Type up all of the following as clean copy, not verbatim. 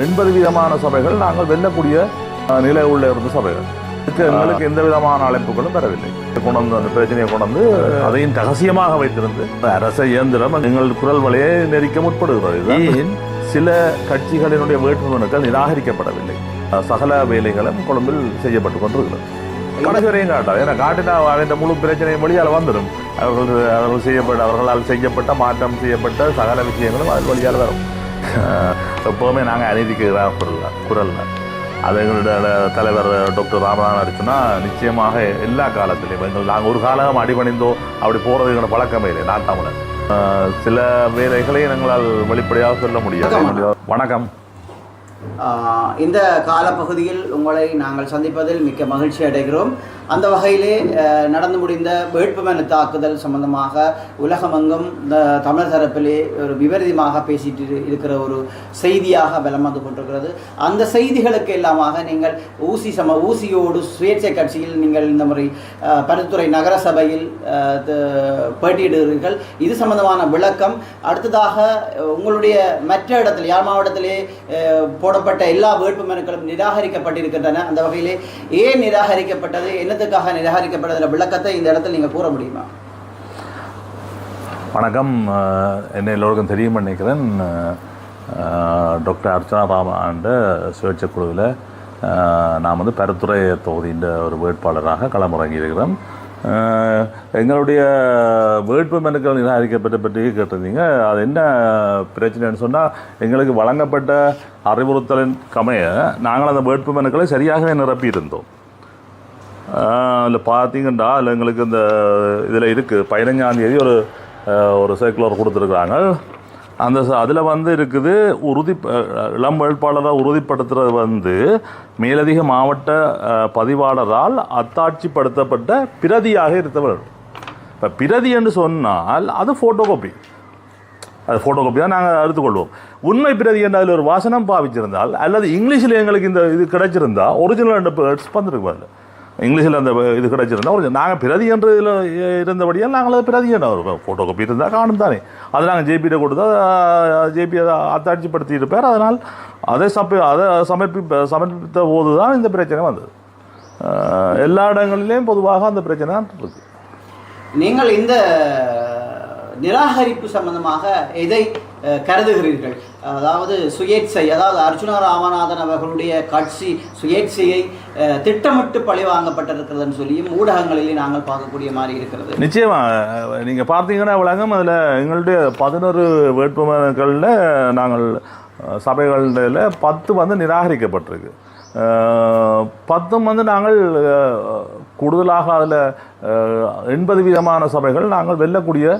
80 விதமான சபைகள் நாங்கள் வெல்லக்கூடிய நிலை உள்ள இருந்த சபைகள். எங்களுக்கு எந்த விதமான அழைப்புகளும் பெறவில்லை. கொண்டு அந்த பிரச்சனையை கொண்டு அதையும் ரகசியமாக வைத்திருந்து அரச இயந்திரம் எங்கள் குரல் வலையை நெரிக்க முற்படுகிறது. சில கட்சிகளினுடைய வேட்புமனுக்கள் நிராகரிக்கப்படவில்லை. சகல வேலைகளும் கொழும்பில் செய்யப்பட்டு கொண்டிருக்கிறது. கடைசி வரையும் காட்டாது. ஏன்னா காட்டினா அவன் முழு பிரச்சனையும் வழியால் வந்துடும். அவர்களால் செய்யப்பட்ட மாற்றம் செய்யப்பட்ட சகல விஷயங்களும் அதன் வழியால் வரும். எப்போவுமே நாங்கள் அநீதிக்கு குரல் அது எங்களோட தலைவர் டாக்டர் ராமநாதன் அடிச்சுன்னா நிச்சயமாக எல்லா காலத்திலையும் நாங்கள் ஒரு காலம் அடிபணிந்தோ அப்படி போகிறது எங்களோட பழக்கமே இல்லை. நான் தமிழன் சில வேலைகளை எங்களால் வெளிப்படையாக சொல்ல முடியாது. வணக்கம். இந்த காலப்பகுதியில் உங்களை நாங்கள் சந்திப்பதில் மிக்க மகிழ்ச்சி அடைகிறோம். அந்த வகையிலே நடந்து முடிந்த வேட்புமனு தாக்குதல் சம்பந்தமாக உலகமெங்கும் தமிழ் தரப்பிலே ஒரு விபரீதமாக பேசிட்டு இருக்கிற ஒரு செய்தியாக பலம் வந்து கொண்டிருக்கிறது. அந்த செய்திகளுக்கு எல்லாமாக நீங்கள் ஊசியோடு சுயேட்சை கட்சியில் நீங்கள் இந்த முறை பருத்துறை நகர சபையில் பேட்டியிடுகிறீர்கள். இது சம்பந்தமான விளக்கம். அடுத்ததாக உங்களுடைய மற்ற இடத்தில் யாழ் மாவட்டத்திலே போடப்பட்ட எல்லா வேட்புமனுக்களும் நிராகரிக்கப்பட்டிருக்கின்றன. அந்த வகையிலே ஏன் நிராகரிக்கப்பட்டது, என்னத்துக்காக நிராகரிக்கப்பட்டதில் விளக்கத்தை இந்த இடத்தில் நீங்கள் கூற முடியுமா? வணக்கம். என்ன எல்லோருக்கும் தெரியும் நினைக்கிறேன். டாக்டர் அர்ச்சனா ராமன் சுயேட்சை குழுவில் நாம் பருத்துறை தொகுதியின் ஒரு வேட்பாளராக களமிறங்கி இருக்கிறோம். எங்களுடைய வேட்பு மனுக்கள் நிராகரிக்கப்பட்ட பற்றி கேட்டிருந்தீங்க. அது என்ன பிரச்சனைன்னு சொன்னால், எங்களுக்கு வழங்கப்பட்ட அறிவுறுத்தலின் கமைய நாங்கள் அந்த வேட்பு மனுக்களை சரியாகவே நிரப்பியிருந்தோம். அதில் பார்த்தீங்கன்னா அதில் எங்களுக்கு இந்த இதில் இருக்குது 15ஆம் தேதி ஒரு சர்க்குலர் கொடுத்துருக்குறாங்க. அதில் இருக்குது இளம் வேட்பாளரை உறுதிப்படுத்துறது மேலதிக மாவட்ட பதிவாளரால் அத்தாட்சிப்படுத்தப்பட்ட பிரதியாக இருந்தவர். இப்போ பிரதி என்று சொன்னால் அது ஃபோட்டோ காப்பி. அது ஃபோட்டோ காப்பியாக நாங்கள் எடுத்துக்கொள்வோம். உண்மை பிரதி என்று அதில் ஒரு வாசனம் பாவிச்சிருந்தால் அல்லது இங்கிலீஷில் எங்களுக்கு இந்த இது கிடைச்சிருந்தா ஒரிஜினல் ரெண்டு வந்துருக்கு. இங்கிலீஷில் அந்த இது கிடைச்சிருந்தா நாங்கள் பிரதி என்று இதில் இருந்தபடியால் நாங்கள் அது பிரதி என்ன ஒரு ஃபோட்டோ காப்பி இருந்தால் காணும் தானே. அதை நாங்கள் ஜேபியிட்ட கொடுத்தா ஜேபி அதை அத்தாட்சிப்படுத்தி இருப்பார். அதனால் அதை சமர்ப்பித்த போது தான் இந்த பிரச்சனை வந்தது. எல்லா இடங்களிலேயும் பொதுவாக அந்த பிரச்சனை தான் இருக்குது. நீங்கள் இந்த நிராகரிப்பு சம்பந்தமாக எதை கருதுகிறீர்கள்? அதாவது சுயேட்சை, அதாவது அர்ச்சுனா ராமநாதன் அவர்களுடைய கட்சி சுயேட்சையை திட்டமிட்டு பழி வாங்கப்பட்டிருக்கிறதுன்னு சொல்லியும் ஊடகங்களிலே நாங்கள் பார்க்கக்கூடிய மாதிரி இருக்கிறது. நிச்சயமாக நீங்கள் பார்த்தீங்கன்னா வழங்கும் அதில் எங்களுடைய 11 வேட்புமனுக்களில் நாங்கள் சபைகளில் 10 நிராகரிக்கப்பட்டிருக்கு. 10 நாங்கள் கூடுதலாக அதில் 80 விதமான சபைகள் நாங்கள் வெல்லக்கூடிய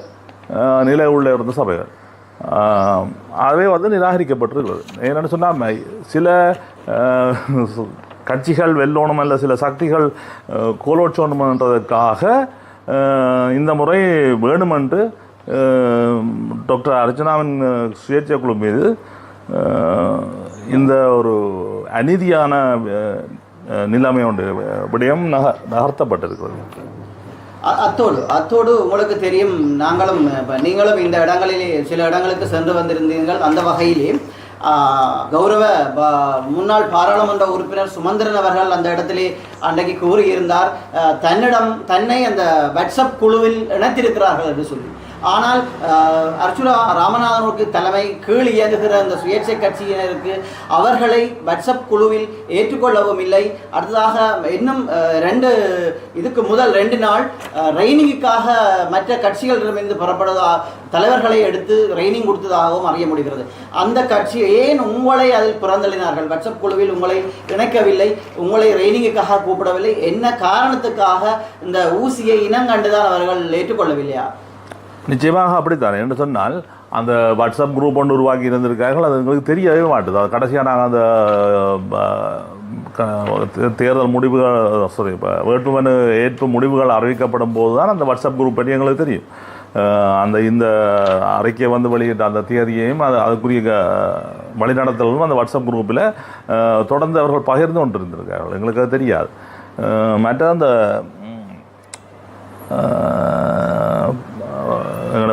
நிலை உள்ள இருந்த சபைகள் அதுவே நிராகரிக்கப்பட்டிருக்கிறது. என்னென்னு சொன்னால், சில கட்சிகள் வெல்லணும் அல்ல சில சக்திகள் கோலோச்சோணுமன்றதற்காக இந்த முறை வேணுமென்று டாக்டர் அர்ச்சனாவின் சுயேட்சை குழு மீது இந்த ஒரு அநீதியான நிலைமை ஒன்று விடயம் நகர்த்தப்பட்டிருக்கிறது. அத்தோடு உங்களுக்கு தெரியும், நீங்களும் இந்த இடங்களிலே சில இடங்களுக்கு சென்று வந்திருந்தீர்கள். அந்த வகையிலே கௌரவ முன்னாள் பாராளுமன்ற உறுப்பினர் சுமந்திரன் அவர்கள் அந்த இடத்திலே அன்றைக்கு கூறியிருந்தார், தன்னை அந்த வாட்ஸ்அப் குழுவில் இணைத்திருக்கிறார்கள் என்று சொல்லி. ஆனால் அர்ச்சுனா ராமநாதனுக்கு தலைமை கீழ் இயங்குகிற அந்த சுயேட்சை கட்சியினருக்கு அவர்களை வாட்ஸ்அப் குழுவில் ஏற்றுக்கொள்ளவும் இல்லை. அடுத்ததாக இன்னும் இதுக்கு முதல் 2 நாள் ட்ரைனிங்குக்காக மற்ற கட்சிகளிடமிருந்து புறப்படுவதா தலைவர்களை எடுத்து ட்ரைனிங் கொடுத்ததாகவும் அறிய முடிகிறது. அந்த கட்சி ஏன் உங்களை அதில் புறந்தள்ளினார்கள்? வாட்ஸ்அப் குழுவில் உங்களை இணைக்கவில்லை, உங்களை ட்ரைனிங்குக்காக கூப்பிடவில்லை. என்ன காரணத்துக்காக இந்த ஊசியை இனங்கண்டுதான் அவர்கள் ஏற்றுக்கொள்ளவில்லையா? நிச்சயமாக அப்படித்தானே. என்று சொன்னால், அந்த வாட்ஸ்அப் குரூப் ஒன்று உருவாக்கி இருந்திருக்கார்கள். அது எங்களுக்கு தெரியவே மாட்டுது. அது கடைசியாக நாங்கள் அந்த தேர்தல் முடிவுகள் வேட்புமனு ஏற்பு முடிவுகள் அறிவிக்கப்படும் போது தான் அந்த வாட்ஸ்அப் குரூப் பற்றி எங்களுக்கு தெரியும். இந்த அறிக்கை வெளியிட்ட அந்த தேதியையும் அதுக்குரிய வழிநடத்தலும் அந்த வாட்ஸ்அப் குரூப்பில் தொடர்ந்து அவர்கள் பகிர்ந்து கொண்டிருந்திருக்கார்கள். எங்களுக்கு அது தெரியாது. மற்ற அந்த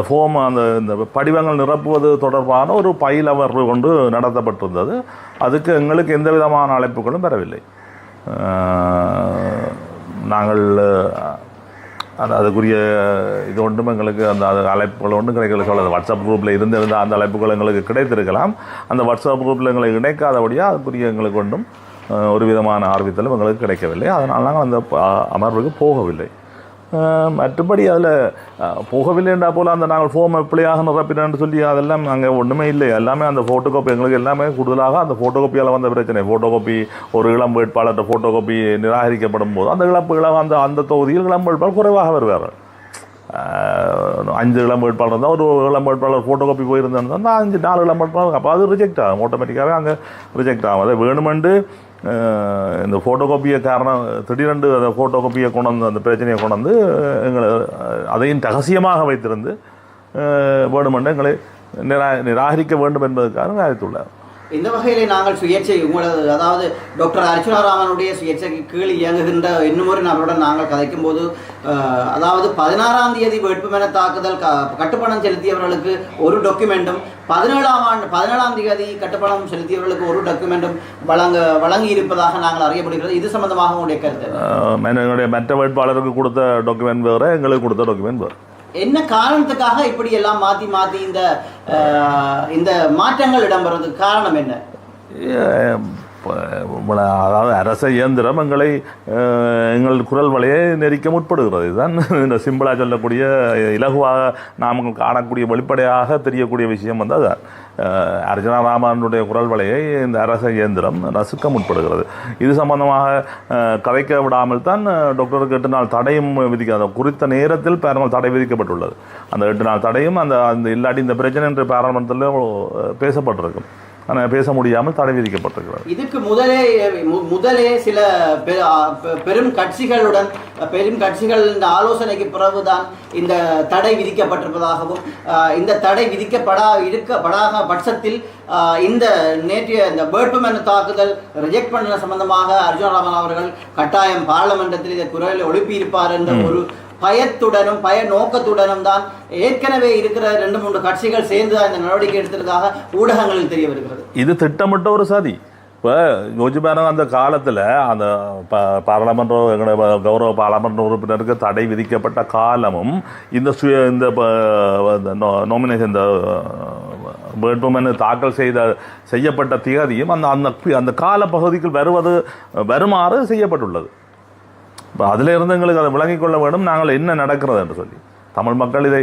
அந்த ஃபோம் இந்த படிவங்கள் நிரப்புவது தொடர்பான ஒரு பயிலமர்வு கொண்டு நடத்தப்பட்டிருந்தது. அதுக்கு எங்களுக்கு எந்த விதமான அழைப்புகளும் பெறவில்லை. நாங்கள் அதுக்குரிய இது ஒன்றும் எங்களுக்கு அந்த அழைப்புகள் ஒன்றும் கிடைக்கல. சொல்ல வாட்ஸ்அப் குரூப்பில் இருந்திருந்த அந்த அழைப்புகள் எங்களுக்கு கிடைத்திருக்கலாம். அந்த வாட்ஸ்அப் குரூப்பில் எங்களுக்கு இணைக்காதபடியாக அதுக்குரிய எங்களுக்கு ஒன்றும் ஒரு விதமான ஆர்வத்திலும் எங்களுக்கு கிடைக்கவில்லை. அதனால் நாங்கள் அந்த அமர்வுக்கு போகவில்லை. மற்றபடி அதில் போகவில்லைன்றா போல் அந்த நாங்கள் ஃபோம் எப்படியாக நிரப்பினு சொல்லி அதெல்லாம் அங்கே ஒன்றுமே இல்லை. எல்லாமே அந்த ஃபோட்டோ காப்பி எங்களுக்கு எல்லாமே கூடுதலாக அந்த ஃபோட்டோ காப்பியால் வந்த பிரச்சனை. ஃபோட்டோ காப்பி ஒரு இளம் வேட்பாளர்கிட்ட ஃபோட்டோ காப்பி நிராகரிக்கப்படும் போது அந்த அந்த தொகுதியில் இளம் வேட்பாளர் குறைவாக வருவார். 5 இளம் வேட்பாளர் இருந்தால் ஒரு இளம் வேட்பாளர் ஃபோட்டோ காப்பி போயிருந்தால் அந்த 4 இளம் வேட்பாளர் அப்போ அது ரிஜெக்ட் ஆகும், ஆட்டோமேட்டிக்காகவே அங்கே ரிஜெக்ட் ஆகும். அதை வேணுமென்று இந்த ஃபோட்டோ காப்பியை காரணம் திடீரென்று அந்த ஃபோட்டோ காப்பியை கொண்டு அந்த பிரச்சனையை கொண்டு வந்து எங்களை அதையும் ரகசியமாக வைத்திருந்து வேணுமென்று எங்களை நிராகரிக்க வேண்டும் என்பதற்காக நிராகரித்துள்ளார். இந்த வகையிலே நாங்கள் சுயேட்சை உங்களது அதாவது டாக்டர் அர்ச்சுனா ராமனுடைய சுயேட்சைக்கு கீழ் இயங்குகின்ற இன்னொரு நபருடன் நாங்கள் கதைக்கும் போது அதாவது 16ஆம் தேதி வேட்புமனு தாக்குதல் கட்டுப்பணம் செலுத்தியவர்களுக்கு ஒரு டாக்குமெண்ட்டும் 17ஆம் தேதி கட்டுப்பணம் செலுத்தியவர்களுக்கு ஒரு டாக்குமெண்ட்டும் வழங்கி இருப்பதாக நாங்கள் அறியப்படுகிறது. இது சம்பந்தமாக உங்களுடைய கருத்து? மற்ற வேட்பாளருக்கு கொடுத்த டாக்குமெண்ட் வேறு, எங்களுக்கு கொடுத்த டாக்குமெண்ட் வேறு. என்ன காரணத்துக்காக இப்படி எல்லாம் மாற்றி இந்த மாற்றங்கள் இடம்பெறதுக்கு காரணம் என்ன? அதாவது அரச இயந்திரம் எங்கள் குரல் வலையை நெரிக்க முற்படுகிறது. இதுதான் இந்த சிம்பிளாக சொல்லக்கூடிய இலகுவாக நாம் காணக்கூடிய வெளிப்படையாக தெரியக்கூடிய விஷயம் வந்து அதுதான். அர்ச்சுனா ராமனுடைய குரல் வலையை இந்த அரச இயந்திரம் நசுக்க முற்படுகிறது. இது சம்பந்தமாக கதைக்க விடாமல் தான் டாக்டருக்கு 8 நாள் தடையும் விதிக்க குறித்த நேரத்தில் பாராளுமன்ற தடை விதிக்கப்பட்டுள்ளது. அந்த 8 நாள் தடையும் அந்த இல்லாட்டி இந்த பிரச்சனை என்று பாராளுமன்றத்தில் பேசப்பட்டிருக்கும். ஆனால் பேச முடியாமல் தடை விதிக்கப்பட்டிருக்கிறது. இதுக்கு முதலே சில பெரும் கட்சிகள் இந்த ஆலோசனைக்கு பிறகுதான் இந்த தடை விதிக்கப்பட்டிருப்பதாகவும் இந்த தடை விதிக்கப்படாத பட்சத்தில் இந்த நேற்றைய இந்த வேட்புமனு தாக்குதல் ரிஜெக்ட் பண்ண சம்பந்தமாக அர்ச்சுனா ராமன் அவர்கள் கட்டாயம் பாராளுமன்றத்தில் இதை குரலில் எழுப்பியிருப்பார் என்ற ஒரு பயத்துடனும் நோக்கத்துடனும் தான் ஏற்கனவே இருக்கிற 2-3 கட்சிகள் சேர்ந்து இந்த நடவடிக்கை எடுத்ததாக ஊடகங்களில் தெரிய வருகிறது. இது திட்டமிட்ட ஒரு சதி. இப்போ யோசிப்பாருங்க, அந்த காலத்தில் அந்த பாராளுமன்ற கௌரவ பாராளுமன்ற உறுப்பினருக்கு தடை விதிக்கப்பட்ட காலமும் இந்த நாமினேஷன் இந்த வேட்புமனு தாக்கல் செய்யப்பட்ட திகதியும் அந்த கால பகுதிக்குள் வருமாறு செய்யப்பட்டுள்ளது. இப்போ அதில் இருந்து எங்களுக்கு அதை விளங்கிக் கொள்ள வேண்டும், நாங்கள் என்ன நடக்கிறது என்று சொல்லி தமிழ் மக்கள் இதை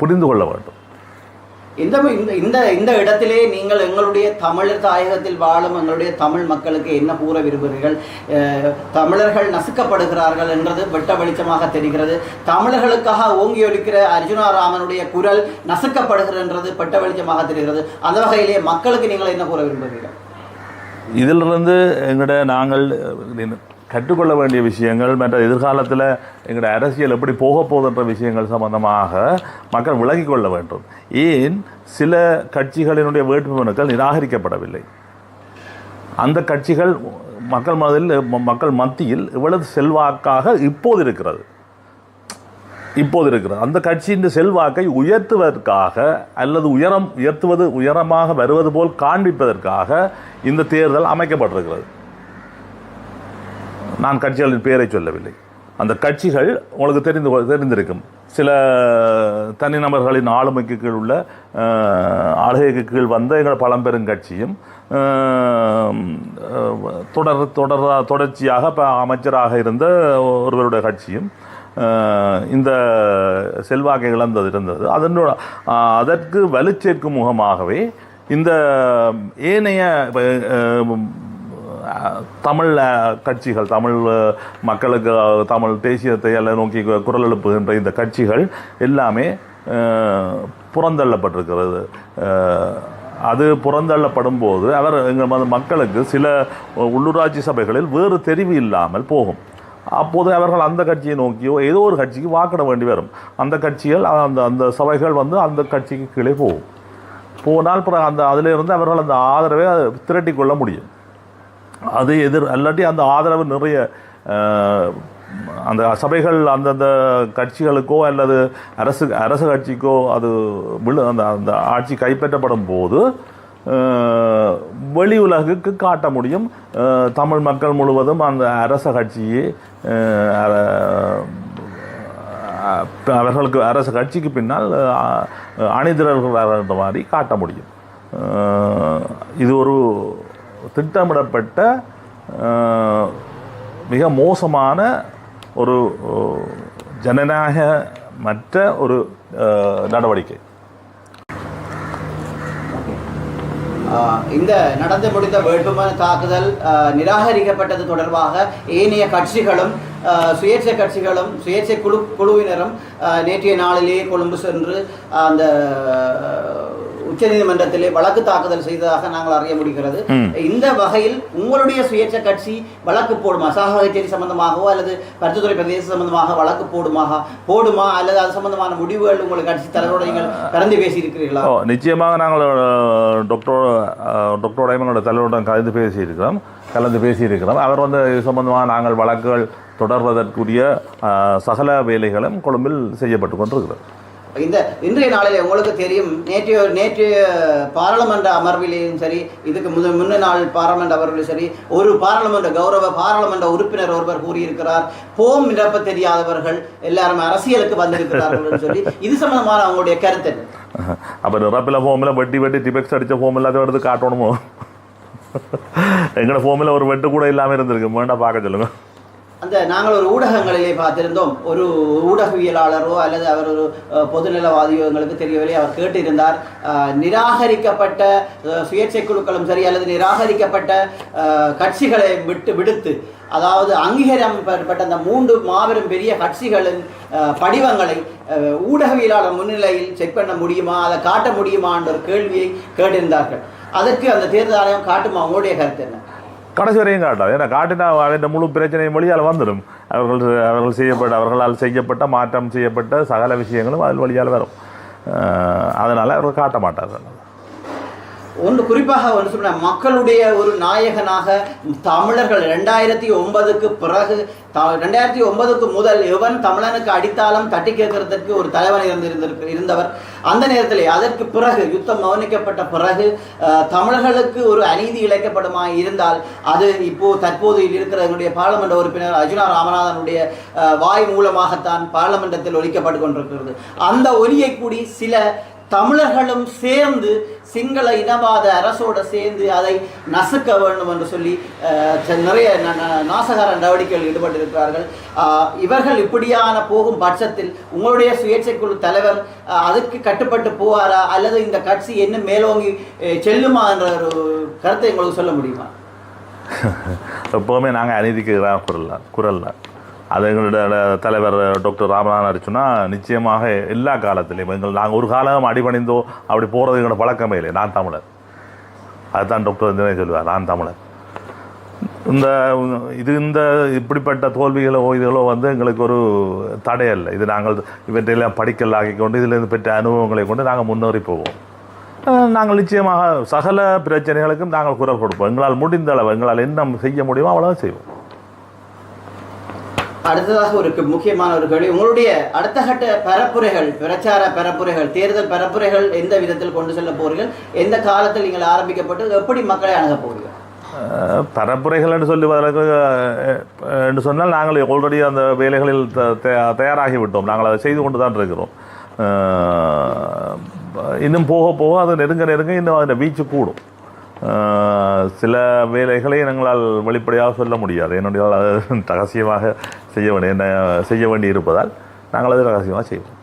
புரிந்து கொள்ள வேண்டும். இந்த இடத்திலே நீங்கள் எங்களுடைய தமிழர் தாயகத்தில் வாழும் எங்களுடைய தமிழ் மக்களுக்கு என்ன கூற விரும்புகிறீர்கள்? தமிழர்கள் நசுக்கப்படுகிறார்கள் என்றது வெட்ட வெளிச்சமாக தெரிகிறது. தமிழர்களுக்காக ஓங்கி ஒலிக்கிற அர்ச்சுனா ராமனுடைய குரல் நசுக்கப்படுகிறன்றது வெட்ட வெளிச்சமாக தெரிகிறது. அந்த வகையிலே மக்களுக்கு நீங்கள் என்ன கூற விரும்புகிறீர்கள்? இதிலிருந்து நாங்கள் கற்றுக்கொள்ள வேண்டிய விஷயங்கள் மற்ற எதிர்காலத்தில் எங்களுடைய அரசியல் எப்படி போக போகுதுன்ற விஷயங்கள் சம்பந்தமாக மக்கள் விளங்கிக் கொள்ள வேண்டும். ஏன் சில கட்சிகளினுடைய வேட்புமனுக்கள் நிராகரிக்கப்படவில்லை? அந்த கட்சிகள் மக்கள் மத்தியில் இவ்வளவு செல்வாக்காக இப்போது இருக்கிறது. அந்த கட்சியின் செல்வாக்கை உயர்த்துவதற்காக அல்லது உயரமாக வருவது போல் காண்பிப்பதற்காக இந்த தேர்தல் அமைக்கப்பட்டிருக்கிறது. நான் கட்சிகளின் பெயரை சொல்லவில்லை. அந்த கட்சிகள் உங்களுக்கு தெரிந்திருக்கும். சில தனிநபர்களின் ஆளுமைக்கு கீழ் உள்ள ஆளுகைக்கு கீழ் வந்த எங்கள் பழம்பெரும் கட்சியும் தொடர்ச்சியாக அமைச்சராக இருந்த ஒருவருடைய கட்சியும் இந்த செல்வாக்கை இருந்தது. அதற்கு வலுச்சேர்க்கும் முகமாகவே இந்த ஏனைய தமிழ் கட்சிகள், தமிழ் மக்களுக்கு தமிழ் தேசியத்தை எல்லாம் நோக்கி குரல் எழுப்புகின்ற இந்த கட்சிகள் எல்லாமே புறந்தள்ளப்பட்டிருக்கிறது. அது புறந்தள்ளப்படும் போது எங்கள் மக்களுக்கு சில உள்ளூராட்சி சபைகளில் வேறு தெரிவு இல்லாமல் போகும். அப்போது அவர்கள் அந்த கட்சியை நோக்கியோ ஏதோ ஒரு கட்சிக்கு வாக்கிட வேண்டி வரும். அந்த கட்சிகள் அந்த சபைகள் அந்த கட்சிக்கு கீழே போனால் அதிலிருந்து அவர்கள் அந்த ஆதரவை திரட்டி கொள்ள முடியும். அது அல்லாட்டி அந்த ஆதரவு நிறைய அந்த சபைகள் அந்தந்த கட்சிகளுக்கோ அல்லது அரசு கட்சிக்கோ அது அந்த அந்த ஆட்சி கைப்பற்றப்படும் போது வெளி உலகுக்கு காட்ட முடியும் தமிழ் மக்கள் முழுவதும் அந்த அரச கட்சியை அவர்களுக்கு அரசு கட்சிக்கு பின்னால் அணிதிரள்கிற மாதிரி காட்ட முடியும். இது ஒரு திட்டமிடப்பட்ட மிக மோசமான ஒரு ஜனநாயகமற்ற ஒரு நடவடிக்கை. இந்த நடந்து முடிந்த வேட்புமனு தாக்குதல் நிராகரிக்கப்பட்டது தொடர்பாக ஏனைய கட்சிகளும் சுயேட்சை கட்சிகளும் சுயேட்சை குழுவினரும் நேற்றைய நாளிலே கொழும்பு சென்று அந்த உச்சநீதிமன்றத்திலே வழக்கு தாக்குதல் செய்ததாக நாங்கள் அறிய முடிகிறது. இந்த வகையில் உங்களுடைய சுயேட்சை கட்சி வழக்கு போடுமா, சாகச்சேரி சம்பந்தமாகவோ அல்லது பருத்தித்துறை பிரதேச சம்பந்தமாக வழக்கு போடுமா அல்லது அது சம்பந்தமான முடிவுகள் உங்கள் கட்சி தலைவரோடு நீங்கள் கலந்து பேசியிருக்கிறீர்களா? நிச்சயமாக நாங்கள் டாக்டர் எங்களோட தலைவருடன் கலந்து பேசியிருக்கிறோம். அவர் இது சம்பந்தமாக நாங்கள் வழக்குகள் தொடர்வதற்குரிய சகல வேலைகளும் கொழும்பில் செய்யப்பட்டு கொண்டிருக்கிறது. இன்றைய நாளில் உங்களுக்கு தெரியும், நேற்று பாராளுமன்ற அமர்விலேயும் சரி, இதுக்கு முன்ன நாள் பாராளுமன்ற அமர்விலும் சரி, ஒரு கௌரவ பாராளுமன்ற உறுப்பினர் ஒருவர் கூறியிருக்கிறார், போம் நிரப்ப தெரியாதவர்கள் எல்லாரும் அரசியலுக்கு வந்திருக்கிறார்கள் சொல்லி. இது சம்பந்தமான அவங்களுடைய கருத்து என்ன? அப்போ நிரப்பில் ஃபோமில் வெட்டி டிபெக்ஸ் அடித்த ஃபோம் இல்லாத எடுத்து காட்டணுமோ? எங்களோட ஃபோமில் ஒரு வெட்டு கூட இல்லாமல் இருந்திருக்கு, வேண்டாம் பார்க்க சொல்லுங்க. நாங்கள் ஒரு ஊடகங்களிலே பார்த்திருந்தோம், ஒரு ஊடகவியலாளரோ அல்லது அவர் ஒரு பொதுநலவாதியோ எங்களுக்கு தெரியவில்லை, அவர் கேட்டிருந்தார், நிராகரிக்கப்பட்ட சுயேட்சை குழுக்களும் சரி அல்லது நிராகரிக்கப்பட்ட கட்சிகளை விடுத்து, அதாவது அங்கீகரிக்கப்பட்ட அந்த 3 மாபெரும் பெரிய கட்சிகளின் படிவங்களை ஊடகவியலாளர் முன்னிலையில் செக் பண்ண முடியுமா, அதை காட்ட முடியுமா என்ற ஒரு கேள்வியை கேட்டிருந்தார்கள். அதற்கு அந்த தேர்தல் ஆணையம் காட்டுமா? உங்களுடைய கருத்து என்ன? கடைசி வரையும் காட்டாது. ஏன்னா காட்டினா அவன் முழு பிரச்சனையும் வழியால் வந்துடும். அவர்களால் செய்யப்பட்ட மாற்றம் செய்யப்பட்ட சகல விஷயங்களும் அதில் வழியால் வரும். அதனால் அவர்கள் காட்ட மாட்டார்கள். குறிப்பாக சொன்ன மக்களுடைய ஒரு நாயகனாக தமிழர்கள் 2009க்கு பிறகு 2009க்கு முதல் எவன் தமிழனுக்கு அடித்தாலும் தட்டி கேட்கறதுக்கு ஒரு தலைவன் இருந்தவர். அந்த நேரத்தில் அதற்கு பிறகு யுத்தம் மௌனிக்கப்பட்ட பிறகு தமிழர்களுக்கு ஒரு அநீதி இழைக்கப்படுமா இருந்தால் அது தற்போது இருக்கிற எங்களுடைய பாராளுமன்ற உறுப்பினர் அர்ஜுனா ராமநாதனுடைய வாய் மூலமாகத்தான் பாராளுமன்றத்தில் ஒலிக்கப்பட்டு கொண்டிருக்கிறது. அந்த ஒலியை கூடி சில தமிழர்களும் சேர்ந்து சிங்கள இனவாத அரசோடு சேர்ந்து அதை நசுக்க வேண்டும் என்று சொல்லி நிறைய நாசகார நடவடிக்கைகள் ஈடுபட்டிருக்கிறார்கள். இவர்கள் இப்படியான போகும் பட்சத்தில் உங்களுடைய சுயேட்சை குழு தலைவர் அதுக்கு கட்டுப்பட்டு போவாரா அல்லது இந்த கட்சி என்ன மேலோங்கி செல்லுமா என்ற ஒரு கருத்தை உங்களுக்கு சொல்ல முடியுமா? எப்போவுமே நாங்கள் அநீதிக்கு குரல் அது எங்களோட தலைவர் டாக்டர் ராமநாதன் அடிச்சுன்னா நிச்சயமாக எல்லா காலத்திலையும் நாங்கள் ஒரு காலம் அடிபணிந்தோ அப்படி போகிறது எங்களோட பழக்கமே இல்லை. நான் தமிழர், அதுதான் டாக்டர் சொல்லுவார், நான் தமிழர். இந்த இப்படிப்பட்ட தோல்விகளோ இதுகளோ எங்களுக்கு ஒரு தடையல்ல. இது நாங்கள் இவற்றையெல்லாம் படிக்கலாக்கி கொண்டு இதிலிருந்து பெற்ற அனுபவங்களை கொண்டு நாங்கள் முன்னேறி போவோம். நாங்கள் நிச்சயமாக சகல பிரச்சனைகளுக்கும் நாங்கள் குரல் கொடுப்போம். எங்களால் முடிந்த அளவு எங்களால் என்ன செய்ய முடியுமோ அவ்வளோ செய்வோம். அடுத்ததாக ஒரு முக்கியமான ஒரு கேள்வி, உங்களுடைய அடுத்த கட்ட பரப்புரைகள், பிரச்சார பரப்புரைகள், தேர்தல் பரப்புரைகள் எந்த விதத்தில் கொண்டு செல்ல போறீர்கள்? எந்த காலத்தில் நீங்கள் ஆரம்பிக்கப்பட்டு எப்படி மக்களை அணுக போறீர்கள்? பரப்புரைகள் என்று சொல்லுவதற்கு என்று சொன்னால் நாங்கள் ஆல்ரெடி அந்த வேலைகளில் தயாராகிவிட்டோம். நாங்கள் அதை செய்து கொண்டு தான் இருக்கிறோம். இன்னும் போக போக அது நெருங்க இன்னும் அதில் வீச்சு கூடும். சில வேலைகளை எங்களால் வெளிப்படையாக சொல்ல முடியாது. என்னுடைய ரகசியமாக செய்ய வேண்டி இருப்பதால் நாங்கள் அது ரகசியமாக செய்வோம்.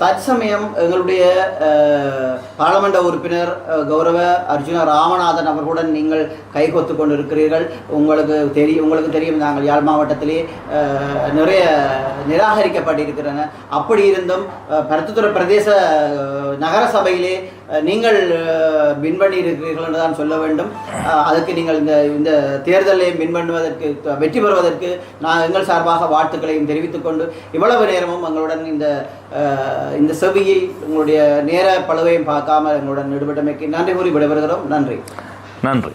தற்சமயம் எங்களுடைய பாராளுமன்ற உறுப்பினர் கௌரவ அர்ஜுனா ராமநாதன் அவர்களுடன் நீங்கள் கைகோத்து கொண்டிருக்கிறீர்கள். உங்களுக்கு தெரியும் நாங்கள் யாழ் மாவட்டத்திலே நிறைய நிராகரிக்கப்பட்டிருக்கிறன. அப்படி இருந்தும் பருத்தித்துறை பிரதேச நகர சபையிலே நீங்கள் வின் பண்ணி இருக்கிறீர்கள் என்று தான் சொல்ல வேண்டும். அதுக்கு நீங்கள் இந்த தேர்தலையும் வின் பண்ணுவதற்கு, வெற்றி பெறுவதற்கு நான் எங்கள் சார்பாக வாழ்த்துக்களையும் தெரிவித்துக் கொண்டு இவ்வளவு நேரமும் எங்களுடன் இந்த செவியை உங்களுடைய நேர பழுவையும் பார்க்காமல் எங்களுடன் ஈடுபட்டமைக்கு நன்றி கூறி விடைபெறுகிறோம். நன்றி.